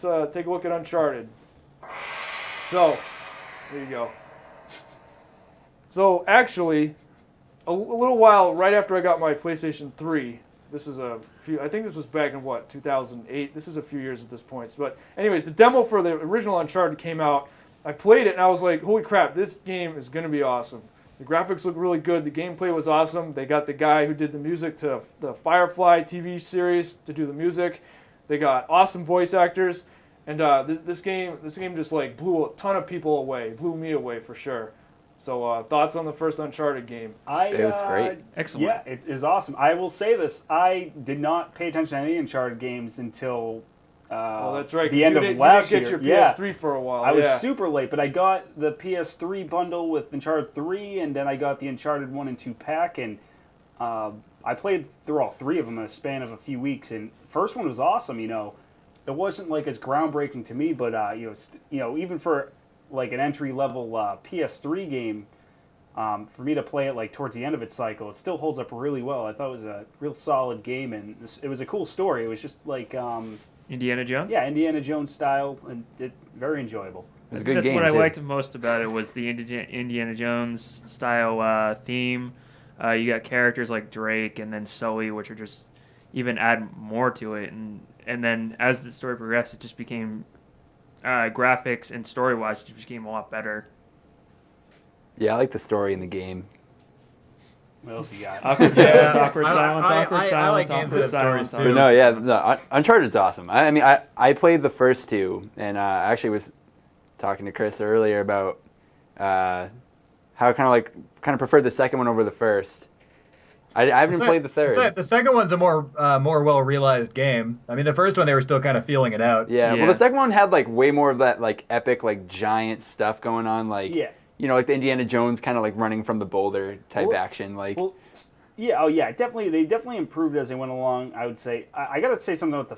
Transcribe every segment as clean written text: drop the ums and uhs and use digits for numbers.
let's take a look at Uncharted. So, there you go. So actually, a little while right after I got my PlayStation 3, this is I think this was back in 2008. This is a few years at this point. But anyways, the demo for the original Uncharted came out. I played it and I was like, holy crap, this game is going to be awesome. The graphics look really good. The gameplay was awesome. They got the guy who did the music to the Firefly TV series to do the music. They got awesome voice actors. And this game just like blew a ton of people away. Blew me away for sure. So thoughts on the first Uncharted game? It was great. Excellent. Yeah, it is awesome. I will say this. I did not pay attention to any Uncharted games until that's right, the end of last year. You didn't get your PS3 for a while. I was super late, but I got the PS3 bundle with Uncharted 3, and then I got the Uncharted 1 and 2 pack, and I played through all three of them in a span of a few weeks. And first one was awesome, It wasn't like as groundbreaking to me, but even for like an entry level PS3 game, for me to play it like towards the end of its cycle, it still holds up really well. I thought it was a real solid game, and it was a cool story. It was just like Indiana Jones. Yeah, Indiana Jones style, and very enjoyable. It was a good That's game, what I too. liked most about it was the Indiana Jones style theme. You got characters like Drake and then Sully, which are just even add more to it, and then as the story progressed, it just became graphics and story-wise, it just became a lot better. Yeah, I like the story in the game. What else you got? Awkward silence. I like games with stories, too. But no, Uncharted's awesome. I mean, I played the first two, and I actually was talking to Chris earlier about how I kind of preferred the second one over the first. I haven't even played the third. The second one's a more well-realized game. I mean, the first one, they were still kind of feeling it out. Yeah, well, the second one had like way more of that like epic, like giant stuff going on, like like the Indiana Jones kind of like running from the boulder type action, like. Well, definitely. They definitely improved as they went along. I would say. I gotta say something about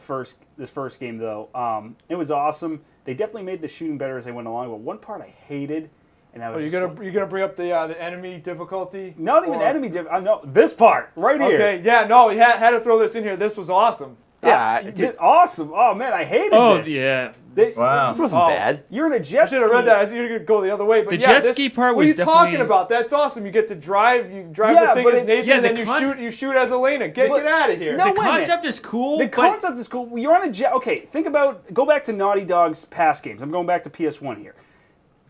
this first game though. It was awesome. They definitely made the shooting better as they went along. But one part I hated. And I was you're gonna bring up the enemy difficulty? Not even enemy difficulty. No, this part right here. Okay, yeah, no, we had to throw this in here. This was awesome. Yeah, awesome. Oh man, I hated this. Oh yeah. Wow. This wasn't bad. You're in a jet ski. I should have read that. I was going to go the other way. But the jet ski part was definitely... What are you talking about? That's awesome. You get to drive. You drive the thing as Nathan, and then you shoot as Elena. Get out of here. No, the concept is cool. The concept is cool. You're on a jet. Okay, go back to Naughty Dog's past games. I'm going back to PS1 here.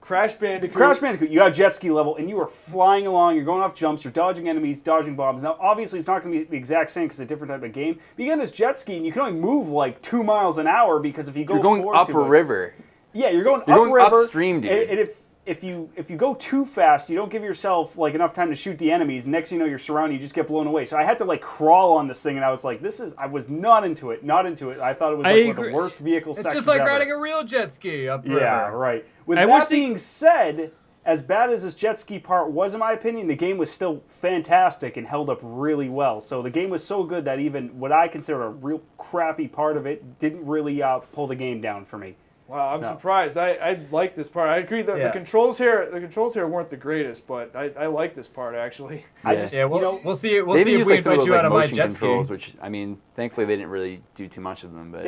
Crash Bandicoot. You got a jet ski level, and you are flying along. You're going off jumps. You're dodging enemies, dodging bombs. Now, obviously, it's not going to be the exact same because it's a different type of game. But you get on this jet ski, and you can only move like 2 miles an hour because if you go you're going up a river. Yeah, you're going upriver. Upstream, dude. And if you go too fast, you don't give yourself like enough time to shoot the enemies. Next thing you know, you're surrounded. You just get blown away. So I had to like crawl on this thing, and I was like, I was not into it. Not into it. I thought it was like one of the worst vehicle sections It's just like ever. riding a real jet ski up river. Yeah, right. With that being said, as bad as this jet ski part was, in my opinion, the game was still fantastic and held up really well. So the game was so good that even what I consider a real crappy part of it didn't really pull the game down for me. Wow, I'm surprised. I like this part. I agree that the controls here weren't the greatest, but I like this part actually. Yeah. We'll see if we invite you out on my jet ski. Which I mean, thankfully they didn't really do too much of them. But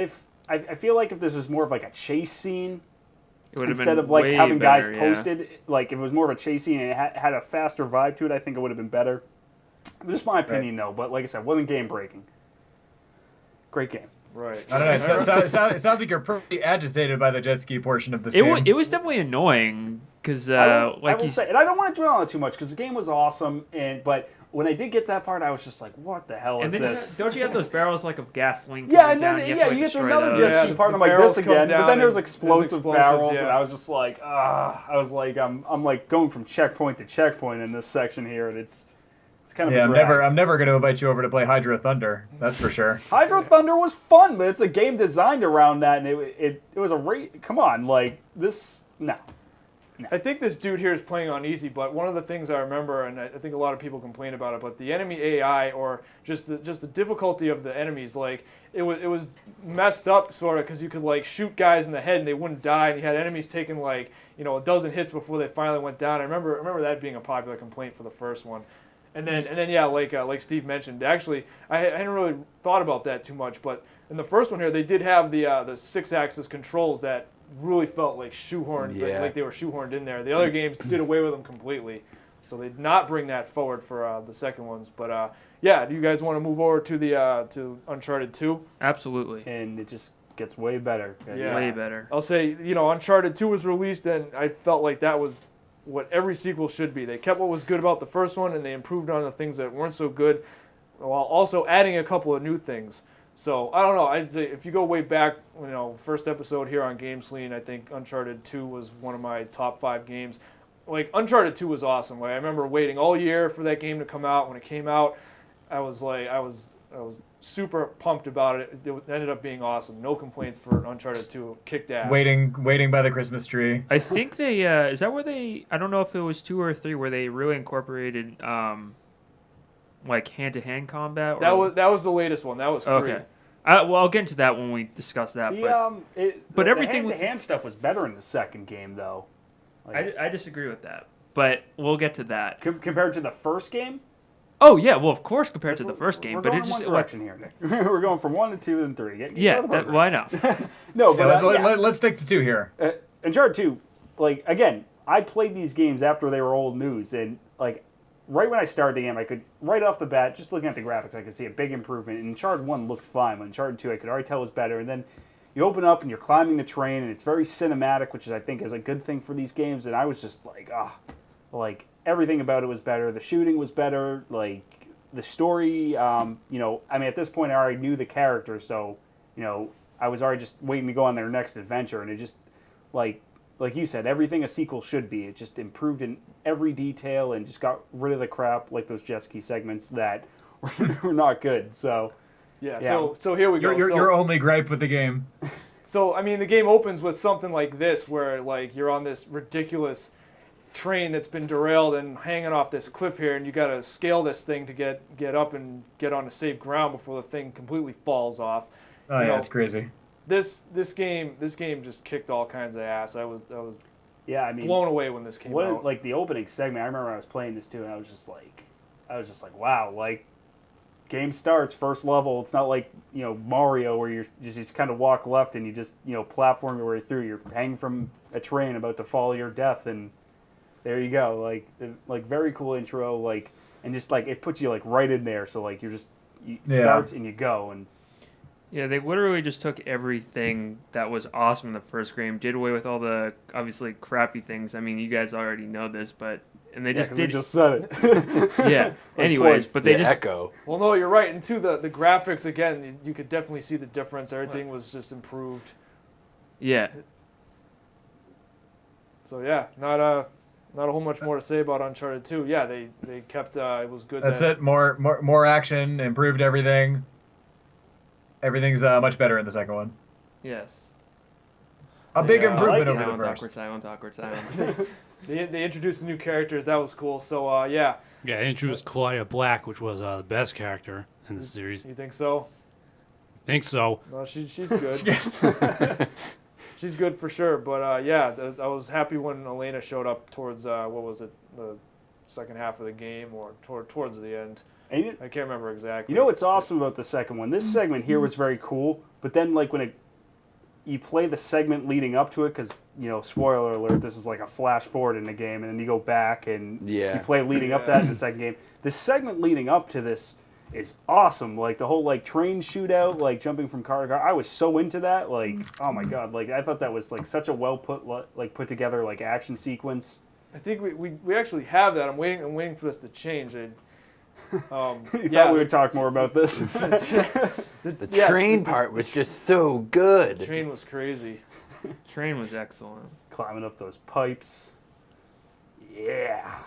I feel like if this was more of like a chase scene. Instead of like having guys posted, like if it was more of a chase scene and it had a faster vibe to it, I think it would have been better. Just my opinion, though. But like I said, wasn't game breaking. Great game. Right. I don't know. It sounds like you're pretty agitated by the jet ski portion of this game. It was definitely annoying because, I will say, and I don't want to dwell on it too much because the game was awesome, but when I did get that part, I was just like, "What the hell is this?" Don't you have those barrels like of gasoline? Yeah, and then you get to another jet ski part, and I'm like this again. But then there's explosive barrels, and I was just like, I'm like going from checkpoint to checkpoint in this section here, and it's kind of a drag. I'm never going to invite you over to play Hydro Thunder. That's for sure. Hydro Thunder was fun, but it's a game designed around that, and it was a come on, like this no. I think this dude here is playing on easy, but one of the things I remember, and I think a lot of people complain about it, but the enemy AI or just the difficulty of the enemies, like it was messed up sort of because you could like shoot guys in the head and they wouldn't die, and you had enemies taking like a dozen hits before they finally went down. I remember that being a popular complaint for the first one. And then yeah, like Steve mentioned, actually, I hadn't really thought about that too much, but in the first one here, they did have the 6-axis controls that really felt like shoehorned, like they were shoehorned in there. The other games did away with them completely, so they did not bring that forward for the second ones. But yeah, do you guys want to move over to the to Uncharted 2? Absolutely. And it just gets way better. Yeah. Way better. I'll say, Uncharted 2 was released, and I felt like that was what every sequel should be. They kept what was good about the first one, and they improved on the things that weren't so good, while also adding a couple of new things. So, I don't know. I'd say if you go way back, first episode here on GameSlean, I think Uncharted 2 was one of my top 5 games. Like, Uncharted 2 was awesome. Like, I remember waiting all year for that game to come out. When it came out, I was super pumped about it. It ended up being awesome. No complaints for Uncharted 2. Kicked ass. Waiting by the Christmas tree. I think they is that where they, I don't know if it was 2 or 3 where they really incorporated like hand-to-hand combat. Or... That was the latest one. That was 3. Okay. Well, I'll get into that when we discuss that. But everything the hand stuff was better in the second game, though. Like, I disagree with that, but we'll get to that. Compared to the first game. Oh yeah, well of course compared to the first game, we're but going it's in just one direction here, Nick. We're going from 1 to 2 and 3. Why not? No, but Let's stick to 2 here. Uncharted 2, like again, I played these games after they were old news, and like right when I started the game, I could right off the bat, just looking at the graphics, I could see a big improvement. And Uncharted 1 looked fine, but Uncharted 2, I could already tell was better. And then you open up and you're climbing the train, and it's very cinematic, which I think is a good thing for these games. And I was just like, like everything about it was better. The shooting was better, like. The story, I mean, at this point, I already knew the characters, so, I was already just waiting to go on their next adventure, and it just, like you said, everything a sequel should be. It just improved in every detail and just got rid of the crap, like those jet ski segments that were not good, so. Yeah. So here we go. Your only gripe with the game. So, I mean, the game opens with something like this, where, like, you're on this ridiculous train that's been derailed and hanging off this cliff here, and you got to scale this thing to get up and get on to safe ground before the thing completely falls off. Oh yeah, it's crazy. This game just kicked all kinds of ass. I was blown away when this came out. Like the opening segment, I remember I was playing this too, and I was just like, wow, like game starts first level. It's not like Mario where you just kind of walk left and you just platform your way through. You're hanging from a train about to fall to your death, and there you go, like very cool intro, and just it puts you right in there. So starts and you go, and yeah, they literally just took everything that was awesome in the first game, did away with all the obviously crappy things. I mean, you guys already know this, and they just did. We just said it. Yeah. Anyways, but they just echo. Well, no, you're right, and too the graphics again, you could definitely see the difference. Everything was just improved. Yeah. So yeah, not a whole much more to say about Uncharted 2. Yeah, they kept it was good. That's it. More action, improved everything. Everything's much better in the second one. Yes. A big improvement like over the first. Awkward silence. They introduced the new characters. That was cool. So yeah. Yeah, they introduced Claudia Black, which was the best character in the series. You think so? Think so. No, she's good. She's good for sure. But yeah, I was happy when Elena showed up towards what was it, the second half of the game or towards the end. I can't remember exactly. You know what's awesome about the second one? This segment here was very cool, but then when you play the segment leading up to it, because spoiler alert, this is like a flash forward in the game, and then you go back and you play leading up to that in the second game. The segment leading up to this is awesome. Like the whole train shootout, jumping from car to car. I was so into that. Oh my god! I thought that was such a well put together action sequence. I think we actually have that. I'm waiting for this to change. You thought we would talk more about this? The train part was just so good. The train was crazy. Train was excellent. Climbing up those pipes. Yeah.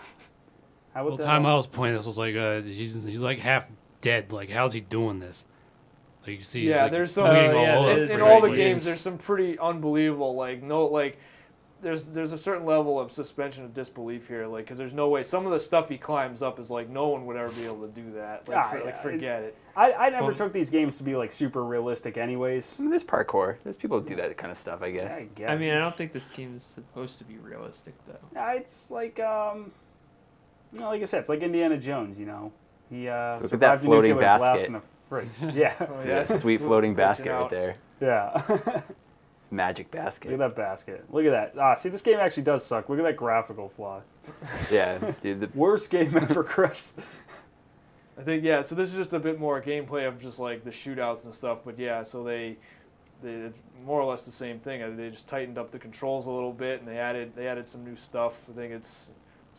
The time I was playing this was he's half dead. How's he doing this? You see, he's there's some in all the games. There's some pretty unbelievable. There's a certain level of suspension of disbelief here, because there's no way some of the stuff he climbs up is no one would ever be able to do that. Forget it. I never took these games to be super realistic, anyways. I mean, there's parkour. There's people who do that kind of stuff, I guess. I mean, I don't think this game is supposed to be realistic though. It's You know, like I said, it's like Indiana Jones. You know, he Look at that survived a floating nuclear blast basket. in a fridge. Yeah, Oh, yeah. Yeah, sweet floating Stretching basket right out. there. yeah. It's magic Look basket. at that basket. Look at that. See, this game actually does suck. Look at that graphical flaw. Yeah, dude. Worst game ever, Chris. I think yeah. So this is just a bit more gameplay of just like the shootouts and stuff. But yeah, so they it's more or less the same thing. They just tightened up the controls a little bit and they added some new stuff. I think it's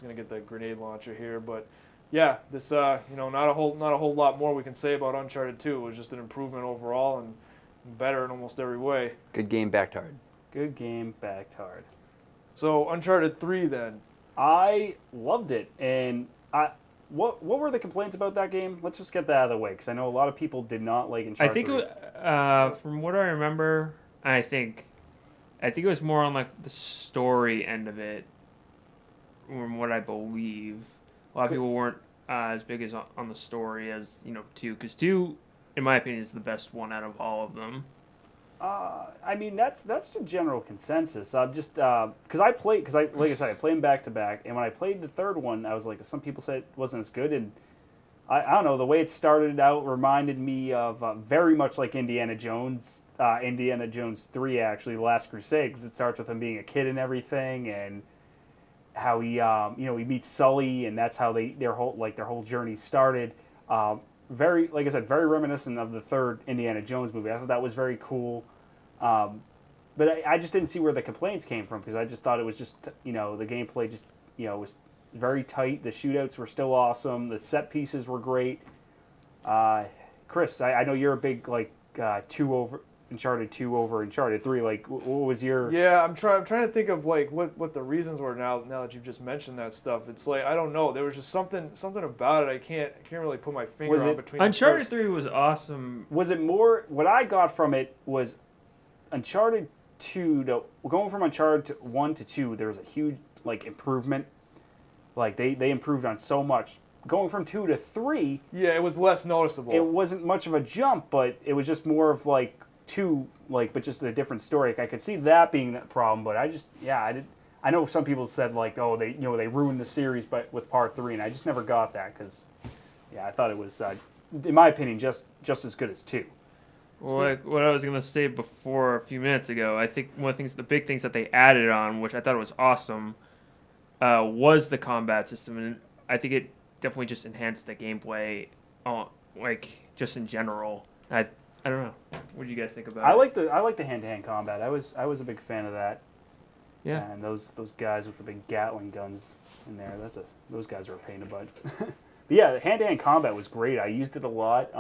gonna get the grenade launcher here, but yeah, this not a whole lot more we can say about Uncharted 2. It was just an improvement overall and better in almost every way. Good game, backed hard. Good game, backed hard. So Uncharted 3 then. I loved it, and what were the complaints about that game? Let's just get that out of the way, because I know a lot of people did not like Uncharted. I think 3. from what I remember, I think it was more on like the story end of it, from what I believe. A lot of people weren't as big as on the story as 2, because 2, in my opinion, is the best one out of all of them. I mean, that's the general consensus. Just because like I said, I played them back to back, and when I played the third one, I was like, some people said it wasn't as good, and I don't know, the way it started out reminded me of very much like Indiana Jones 3, actually, The Last Crusade, because it starts with him being a kid and everything, and how he he meets Sully, and that's how their whole journey started. Very, like I said, very reminiscent of the third Indiana Jones movie. I thought that was very cool. But I just didn't see where the complaints came from, because I just thought it was just, the gameplay just, was very tight. The shootouts were still awesome. The set pieces were great. Chris, I know you're a big, Uncharted 2 over Uncharted 3. Like, what was your... Yeah, I'm trying to think of like what the reasons were now that you've just mentioned that stuff. It's like I don't know. There was just something about it. I can't really put my finger on between. Uncharted 3 was awesome. Was it more... What I got from it was Uncharted 2 going from Uncharted 1 to 2, there was a huge improvement. Like they improved on so much. Going from 2 to 3, yeah, it was less noticeable. It wasn't much of a jump, but it was just more of 2, but just a different story. I could see that being the problem, but I know some people said they ruined the series, but with part 3, and I just never got that, because I thought it was in my opinion just as good as 2. Well, like what I was gonna say before a few minutes ago, I think one of the big things that they added on, which I thought was awesome, was the combat system, and I think it definitely just enhanced the gameplay, just in general. I don't know. What do you guys think about it? I like the hand-to-hand combat. I was a big fan of that. Yeah. And those guys with the big Gatling guns in there, those guys are a pain in the butt. But yeah, the hand-to-hand combat was great. I used it a lot.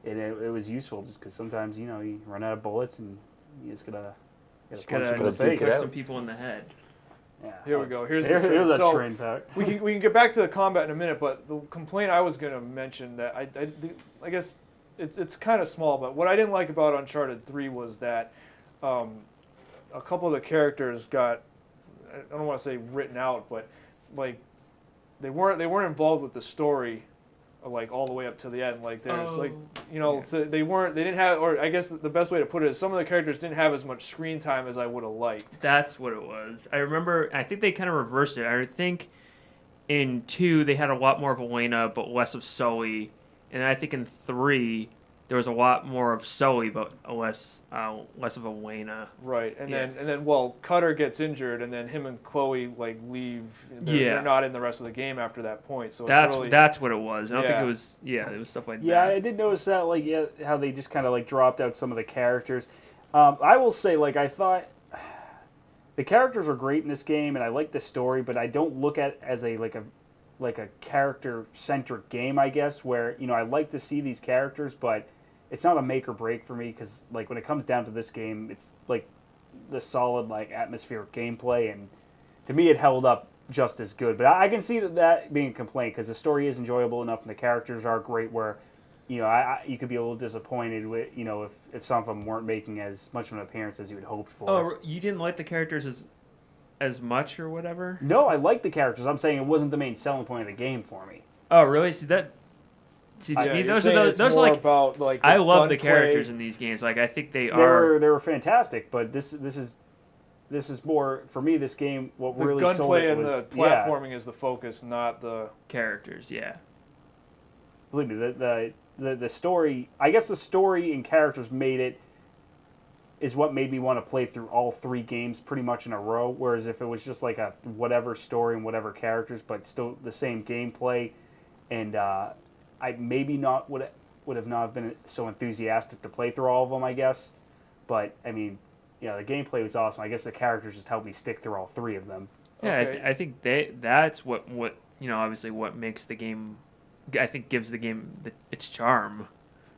And it was useful just because sometimes you run out of bullets and you just gotta punch them in the face. Punch some people in the head. Yeah. Here we go. Here's that so train pack. we can get back to the combat in a minute, but the complaint I was going to mention that I guess it's kind of small, but what I didn't like about Uncharted 3 was that a couple of the characters got, I don't want to say written out, but they weren't involved with the story all the way up to the end. So they didn't have, or I guess the best way to put it is some of the characters didn't have as much screen time as I would have liked. That's what it was. I remember, I think they kind of reversed it. I think in 2 they had a lot more of Elena but less of Sully, and I think in 3 there was a lot more of Sully but less of Elena. Right, and then Cutter gets injured, and then him and Chloe leave. They're not in the rest of the game after that point. So that's what it was. I don't think it was. Yeah, it was stuff like that. Yeah, I did notice that. How they just kind of dropped out some of the characters. I will say, I thought the characters are great in this game, and I like the story, but I don't look at it as a character-centric game, I guess, where I like to see these characters, but it's not a make or break for me, because when it comes down to this game, it's the solid atmospheric gameplay, and to me it held up just as good. But I can see that being a complaint, because the story is enjoyable enough and the characters are great where you could be a little disappointed with if some of them weren't making as much of an appearance as you had hoped for. Oh, you didn't like the characters as much or whatever? No, I like the characters. I'm saying it wasn't the main selling point of the game for me. Oh, really? See, to me, those are about, I love the characters in these games. I think they were fantastic, but this is this is more for me. This game, what The really sold gunplay it and was the platforming is the focus, not the Characters, yeah. Believe me, the story. I guess the story and characters made it. Is what made me want to play through all 3 games pretty much in a row. Whereas if it was just like a whatever story and whatever characters, but still the same gameplay, and I maybe not would have not been so enthusiastic to play through all of them. I guess, but I mean, the gameplay was awesome. I guess the characters just helped me stick through all 3 of them. Yeah, Okay. I think that's what obviously what makes the game, I think gives the game its charm.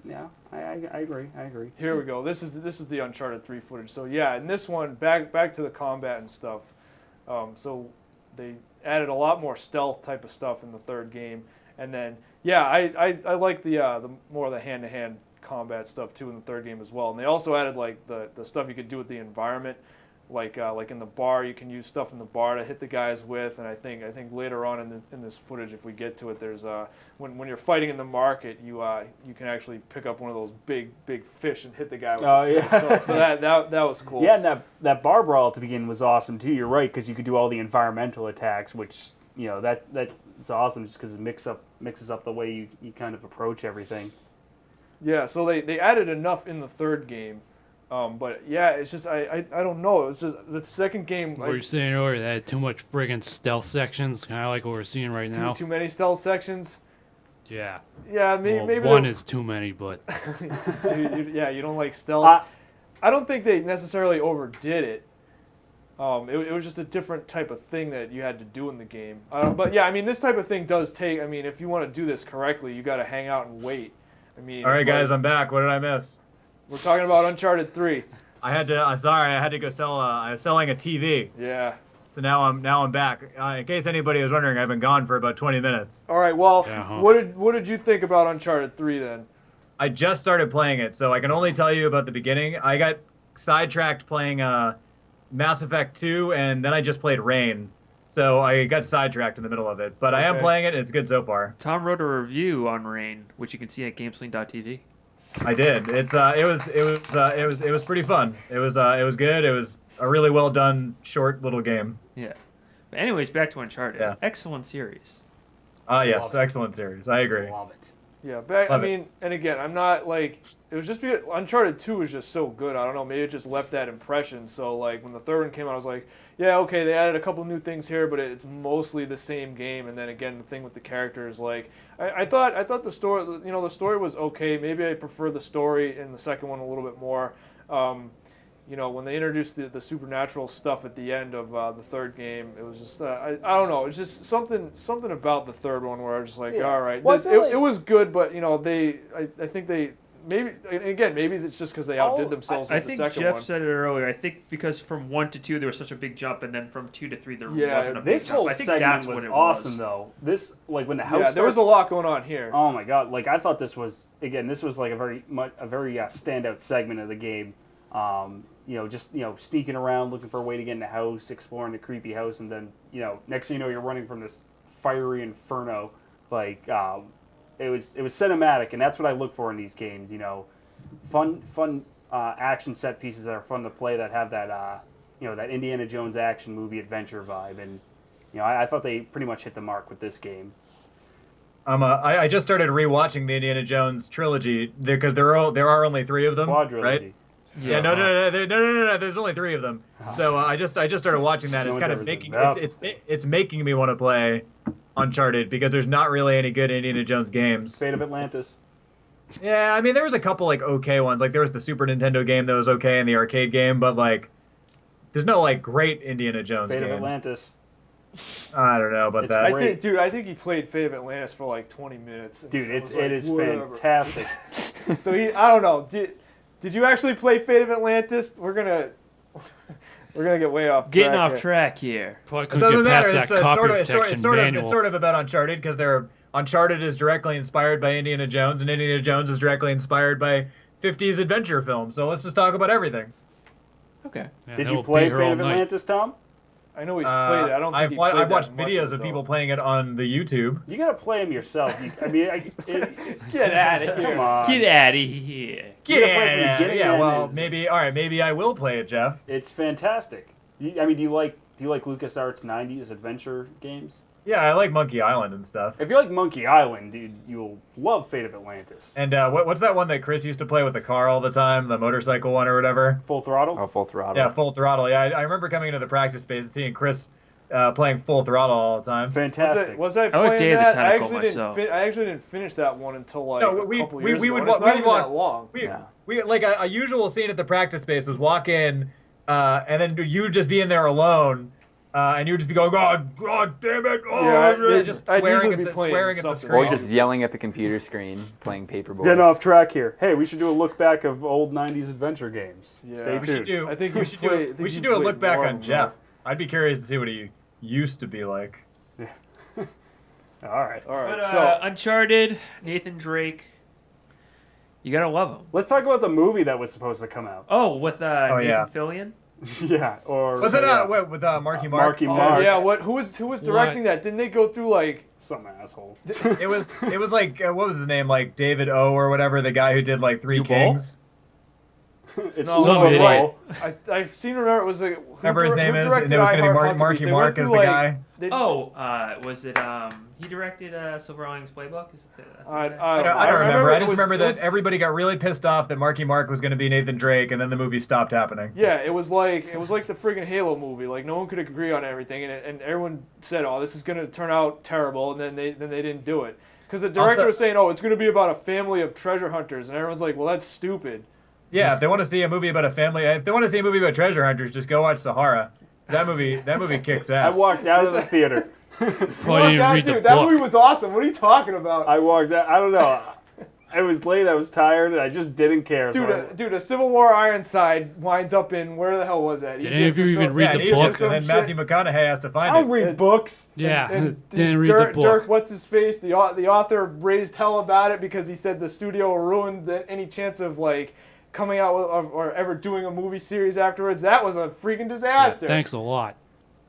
Yeah, I agree. I agree. Here we go. This is the Uncharted 3 footage. So yeah, in this one, back to the combat and stuff. So they added a lot more stealth type of stuff in the 3rd game, and then yeah, I like the more of the hand-to-hand combat stuff too in the 3rd game as well. And they also added like the stuff you could do with the environment. Like in the bar, you can use stuff in the bar to hit the guys with, and I think later on in this footage, if we get to it, there's when you're fighting in the market, you can actually pick up one of those big fish and hit the guy with. Oh, the fish. yeah. So that was cool. Yeah, and that bar brawl at the beginning was awesome too. You're right, because you could do all the environmental attacks, which that's awesome just because it mixes up the way you kind of approach everything. Yeah. So they added enough in the 3rd game. But yeah, it's just I don't know. It's just the 2nd game. What you're saying earlier, they had too much friggin' stealth sections, kind of like what we're seeing right now. Too many stealth sections. Yeah. Yeah, Well, maybe one is too many, but you don't like stealth. I don't think they necessarily overdid it. It was just a different type of thing that you had to do in the game. But yeah, I mean, this type of thing does take. I mean, if you want to do this correctly, you got to hang out and wait. I mean, All right, it's guys, like- I'm back. What did I miss? We're talking about Uncharted 3. I had to. Sorry, I had to go sell. I was selling a TV, Yeah. so now I'm back. In case anybody was wondering, I've been gone for about 20 minutes. All right. Well, Yeah, huh. what did you think about Uncharted 3 then? I just started playing it, so I can only tell you about the beginning. I got sidetracked playing Mass Effect 2, and then I just played Rain. So I got sidetracked in the middle of it. But I am Okay. playing it, and it's good so far. Tom wrote a review on Rain, which you can see at GameSlean.tv. I did. It was pretty fun. It was good. It was a really well done short little game. Yeah. But anyways, back to Uncharted. Yeah. Excellent series. Yes, Love it. excellent series. I agree. Love it. Yeah, but I Love it. mean, and again, I'm not like it was just because Uncharted 2 was just so good. I don't know, maybe it just left that impression. So like when the 3rd one came out, I was like, yeah, okay, they added a couple new things here, but it's mostly the same game. And then again, the thing with the characters, like I thought the story, the story was okay. Maybe I prefer the story in the 2nd one a little bit more. When they introduced the supernatural stuff at the end of the 3rd game, it was just I don't know. It's just something about the 3rd one where I was just like, Yeah. all right, Well, I this, feel it was good, but I think they maybe it's just because they outdid themselves I with the think 2nd Jeff one. said it earlier. I think because from 1 to 2 there was such a big jump, and then from 2 to 3 there Yeah, wasn't a big This jump. whole I think segment that's was what it awesome, was. though. This, like, when the house Yeah, there was a lot going on here. Oh my god! Like I thought this was like a very standout segment of the game. Sneaking around, looking for a way to get in the house, exploring the creepy house, and then next thing you know, you're running from this fiery inferno. Like it was cinematic, and that's what I look for in these games. Fun action set pieces that are fun to play that have that that Indiana Jones action movie adventure vibe, and I thought they pretty much hit the mark with this game. I just started rewatching the Indiana Jones trilogy because there are only 3 of them, Quadrilogy. right? Yeah, no. There's only 3 of them. So I just started watching that. No It's one's kind ever of making done it's making me want to play Uncharted because there's not really any good Indiana Jones games. Fate of Atlantis. Yeah, I mean there was a couple like okay ones. Like there was the Super Nintendo game that was okay and the arcade game, but like there's no like great Indiana Jones Fate games. of Atlantis. I don't know about It's that. great. I think he played Fate of Atlantis for like 20 minutes. and Dude, I was it is whatever. fantastic. So I don't know. Did you actually play Fate of Atlantis? We're gonna get way off. Getting track off here. track here. probably It couldn't doesn't get past matter. that It's copy sort protection of manual. it's sort of about Uncharted because Uncharted is directly inspired by Indiana Jones, and Indiana Jones is directly inspired by 50s adventure films. So let's just talk about everything. Okay. Yeah, Did he'll you play be here Fate all of night. Atlantis, Tom? I know he's played it. I don't think I've he played I've watched that much videos it, of though. people playing it on the YouTube. You gotta play them yourself. Get out of here. Come on. Get out of here. You gotta play from the beginning to yeah. end Well, is- maybe I will play it, Jeff. It's fantastic. I mean, do you like LucasArts '90s adventure games? Yeah, I like Monkey Island and stuff. If you like Monkey Island, dude, you'll love Fate of Atlantis. And what's that one that Chris used to play with the car all the time, the motorcycle one or whatever? Full Throttle? Oh, Full Throttle. Yeah, Full Throttle. Yeah, I remember coming into the practice space and seeing Chris playing Full Throttle all the time. Fantastic. Was I I would playing Day of the that? Tentacle myself. I actually didn't finish that one until like No, a couple years ago. would And it's wa- not we even would that long. We like a usual scene at the practice space was walk in, and then you would just be in there alone, and you would just be going, God damn it! Oh, Yeah, just I'd swearing usually be at playing the something. Or screen. just yelling at the computer screen, playing Paperboy. Getting off track here. Hey, we should do a look back of old '90s adventure games. Yeah. Stay We We tuned. should do. I think we you should play- I do. think We you should do a played look back more on of them, Jeff. I'd be curious to see what he used to be like. All right. All right, But so Uncharted, Nathan Drake, you gotta love him. Let's talk about the movie that was supposed to come out. Oh, with Nathan yeah. Fillion. Yeah. Or Was it yeah, with Marky Mark? Marky oh, Mark? yeah, who was directing that? Didn't they go through like? Some asshole. It was like what was his name, like David O or whatever, the guy who did like Three You Kings. It's No, Some Super idiot. Bowl. I've seen remember it was like. Remember his name is, and it was going to be Marky Mark as the guy. Oh, was it? He directed Silver Linings Playbook. Is it I I don't remember. I just remember it that was- everybody got really pissed off that Marky Mark was going to be Nathan Drake, and then the movie stopped happening. Yeah, it was like the friggin' Halo movie. Like no one could agree on everything, and everyone said, "Oh, this is gonna turn out terrible," and then they didn't do it because the director Also- was saying, "Oh, it's gonna be about a family of treasure hunters," and everyone's like, "Well, that's stupid." Yeah, if they want to see a movie about a family, if they want to see a movie about treasure hunters, just go watch Sahara. That movie kicks I ass. walked out of the theater. Probably didn't read the Dude, that book. movie was awesome. What are you talking about? I walked out. I don't know. It was late. I was tired, and I just didn't care. Dude, a Civil War Ironside winds up in where the hell was that? Did Egypt any of you or even something? read Yeah, the in Egypt, book? and then Some Matthew McConaughey has to I find don't it. read books. Yeah, And didn't read Dirk, the book. Dirk, what's his face? The author raised hell about it because he said the studio ruined any chance of like coming out with, or ever doing a movie series afterwards. That was a freaking Yeah, disaster. thanks a lot.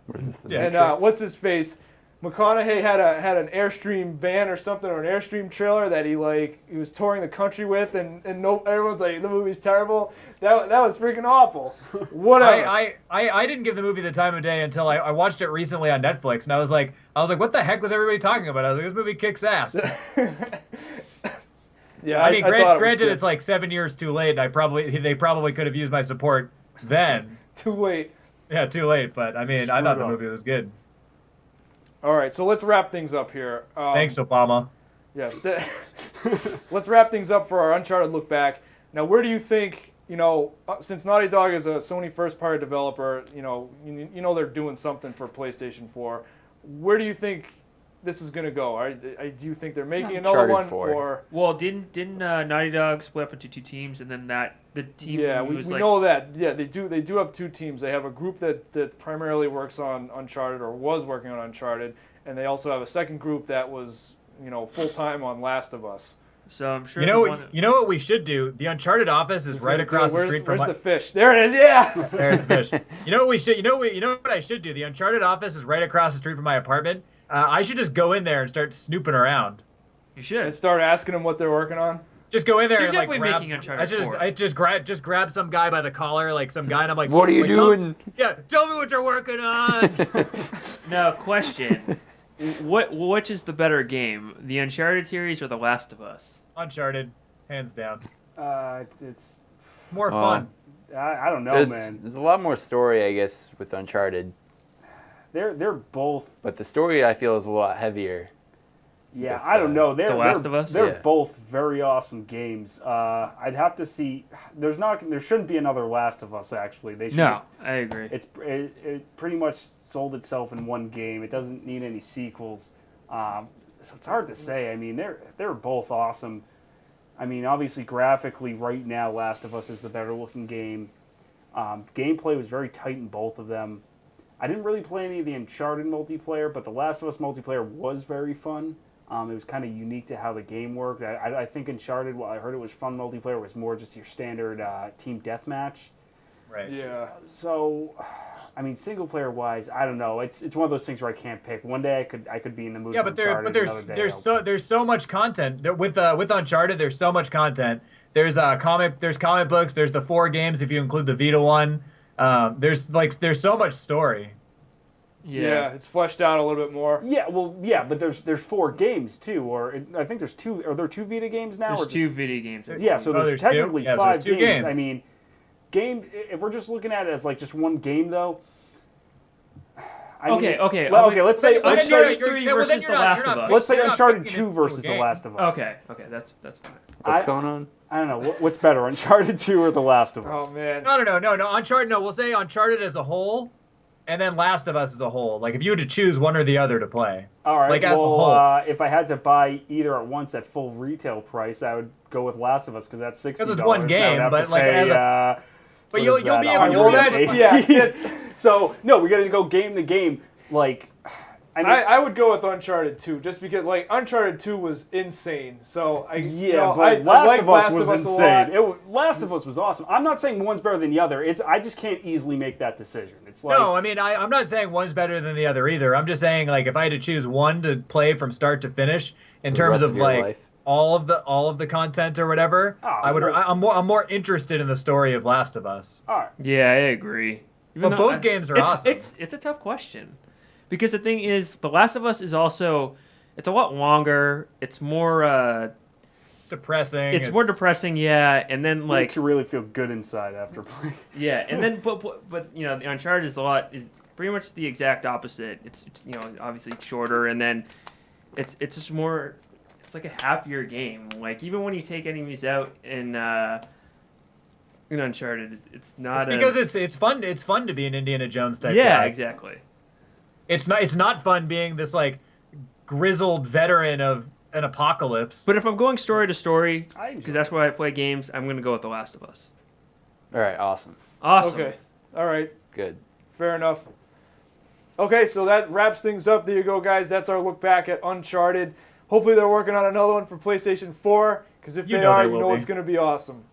What is this, the Yeah, And what's his face? McConaughey had an Airstream van or something, or an Airstream trailer that he was touring the country with, and no, everyone's like, the movie's terrible. That was freaking awful. Whatever. I didn't give the movie the time of day until I watched it recently on Netflix, and I was like, what the heck was everybody talking about? I was like, this movie kicks ass. Yeah, I mean, thought it was granted, good. it's like 7 years too late, and they probably could have used my support then. Too late. Yeah, too late. But I mean, I thought the up. movie was good. All right, so let's wrap things up here. Thanks, Obama. Yeah. Let's wrap things up for our Uncharted look back. Now, where do you think, since Naughty Dog is a Sony first-party developer, you know they're doing something for PlayStation 4. Where do you think this is going to go? Do you think they're making another Uncharted one? 4. Or Well, didn't Naughty Dog split up into two teams, and then the team yeah, was we like know that. Yeah, they do have two teams. They have a group that primarily works on Uncharted or was working on Uncharted, and they also have a second group that was full-time on Last of Us. So I'm sure You know what we should do? The Uncharted office is right across the street from Where's the fish? There it is. Yeah. There's the fish. You know what we should? You know what I should do? The Uncharted office is right across the street from my apartment. I should just go in there and start snooping around. You should. And start asking them what they're working on. Just go in there They're and like definitely grab. making Uncharted 4. I just grab some guy by the collar, like some guy, and I'm like, What are you like, doing? Tell me what you're working on. Now, question: which is the better game, the Uncharted series or The Last of Us? Uncharted, hands down. It's. More fun. I don't know, There's man. a lot more story, I guess, with Uncharted, They're both. but the story I feel is a lot heavier. Yeah, With, I don't know. They're, The Last they're, of Us? They're Yeah. both very awesome games. I'd have to see. There shouldn't be another Last of Us. Actually, they should. No, I agree. It pretty much sold itself in one game. It doesn't need any sequels. So it's hard to say. I mean, they're both awesome. I mean, obviously, graphically, right now, Last of Us is the better looking game. Gameplay was very tight in both of them. I didn't really play any of the Uncharted multiplayer, but the Last of Us multiplayer was very fun. It was kind of unique to how the game worked. I think Uncharted, while I heard it was fun multiplayer, was more just your standard team deathmatch. Right. Yeah. So, I mean, single player wise, I don't know. It's one of those things where I can't pick. One day I could be in the mood. Yeah, for but Uncharted, another day there's so much content with Uncharted. There's so much content. There's comic books. There's the 4 games if you include the Vita one. There's so much story. Yeah, it's fleshed out a little bit more. Yeah, well, but there's 4 games too, or I think there's 2. Are there 2 Vita games now? There's 2 video games. Yeah, so there's there's technically 2? Yeah, so 5 there's 2 games. games. I mean, if we're just looking at it as like just one game though. Okay. Let's say Uncharted 3 versus The Last of Us. Let's say Uncharted 2 versus The Last of Us. Okay, that's fine. What's going on? I don't know. What's better, Uncharted 2 or The Last of Us? Oh man. No. Uncharted. No, we'll say Uncharted as a whole, and then Last of Us as a whole. Like if you had to choose one or the other to play. All right. Like as a whole. If I had to buy either at once at full retail price, I would go with Last of Us because that's $60. Because it's one game, Now I'd have but to like pay, as a. But you'll be able. Well, that's So no, we got to go game to game. Like, I mean, I would go with Uncharted 2 just because like Uncharted 2 was insane. So but I Last like of Us Last was of Us a insane. lot. Last of Us was awesome. I'm not saying one's better than the other. I just can't easily make that decision. It's like No, I mean I'm not saying one's better than the other either. I'm just saying like if I had to choose one to play from start to finish in the terms rest of of your like life. all of the content or whatever, I'm more interested in the story of Last of Us. all right. Yeah, I agree. But both games are awesome. It's a tough question. Because the thing is, The Last of Us is also, it's a lot longer. It's more depressing. It's more depressing, yeah. And then like Makes you really feel good inside after playing. yeah, and then but you know, the Uncharted is pretty much the exact opposite. It's you know, obviously shorter, and then it's just more. It's like a happier game. Like even when you take enemies out in Uncharted, it's not because it's fun. It's fun to be an Indiana Jones type. Yeah, guy. exactly. It's not fun being this like grizzled veteran of an apocalypse. But if I'm going story to story, I enjoy because that's why I play games, I'm gonna go with The Last of Us. All right, awesome. Awesome. Okay. All right. Good. Fair enough. Okay, so that wraps things up. There you go, guys. That's our look back at Uncharted. Hopefully they're working on another one for PlayStation 4, because if You they know are, they you will know be. it's going to be awesome.